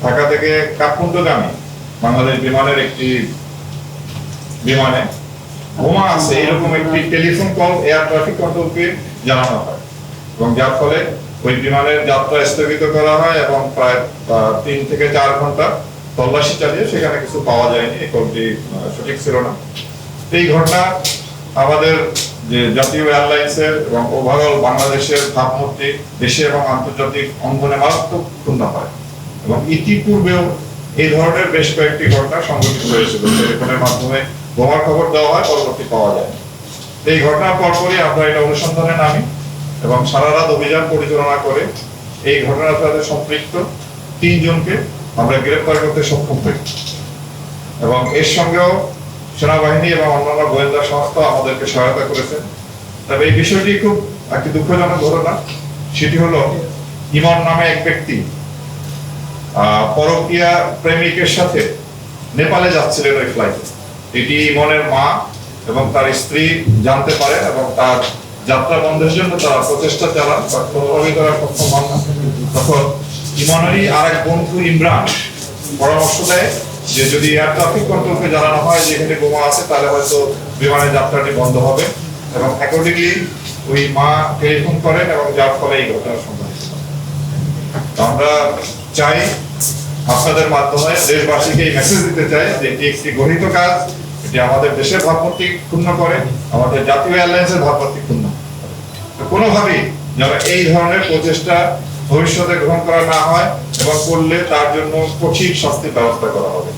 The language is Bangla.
ঢাকা থেকে কাঠমান্ডুগামী বাংলাদেশ বিমানের একটি বিমানে বোমা আছে এরকম একটি টেলিফোন কল এয়ার ট্রাফিক কন্ট্রোলকে জানানো হয় এবং যার ফলে ওই বিমানের যাত্রা স্থগিত করা হয় এবং প্রায় 3 থেকে 4 ঘন্টা তল্লাশি চালিয়ে সেখানে কিছু পাওয়া যায়নি। এই কলটি সঠিক ছিল না। এই ঘটনা আমাদের যে জাতীয় এয়ারলাইন্সের এবং ওভারঅল বাংলাদেশের ভাবমূর্তি দেশে এবং আন্তর্জাতিক অঙ্গনে মারাত্মক ক্ষুণ্ণ হয় এবং ইতিপূর্বেও এই ধরনের বেশ কয়েকটি ঘটনা সংঘটিত হয়েছিল। টেলিফোনের মাধ্যমে বোমার খবর দেওয়া হয়, পরবর্তী পাওয়া যায়। এই ঘটনার পরপরই আমরা এটা অনুসন্ধানে নামি এবং সারা রাত অভিযান পরিচালনা করে এই ঘটনার সাথে সম্পৃক্ত 3 জনকে আমরা গ্রেফতার করতে সক্ষম হই এবং এর সঙ্গেও সেনাবাহিনী এবং অন্যান্য গোয়েন্দা সংস্থা আমাদেরকে সহায়তা করেছেন। তবে এই বিষয়টি খুব একটি দুঃখজনক ঘটনা। সেটি হলো ইমন নামে এক ব্যক্তি পরকীয়া প্রেমিকের সাথে নেপালে যাচ্ছিলেন ওই ফ্লাইটে। এটি ইমনের মা এবং তার স্ত্রী জানতে পারে এবং তার যাত্রা বন্ধের জন্য তারা প্রচেষ্টা চালান, কোনোভাবেই তারা সক্ষম হন না। তখন ইমনেরই আরেক বন্ধু ইমরান পরামর্শ দেয় যে যদি এয়ার ট্রাফিক কন্ট্রোলকে জানানো হয় যে এখানে বোমা আছে তাহলে হয়তো বিমানের যাত্রাটি বন্ধ হবে এবং অ্যাকর্ডিংলি ওই মা টেলিফোন করেন এবং যার ফলে এই ঘটনা সংঘটিত হয়। আমরা চাই আপনাদের মাধ্যমে দেশবাসীকে এই মেসেজ দিতে চাই যে এটি একটি গঠিত কাজ, এটি আমাদের দেশের ভাবমূর্তি ক্ষুণ্ণ করে, আমাদের জাতীয় এয়ারলাইন্সের ভাবমূর্তি ক্ষুণ্ণ। কোনোভাবেই যেন এই ধরনের প্রচেষ্টা ভবিষ্যতে গ্রহণ করা না হয় এবং করলে তার জন্য কঠিন শাস্তির ব্যবস্থা করা হবে।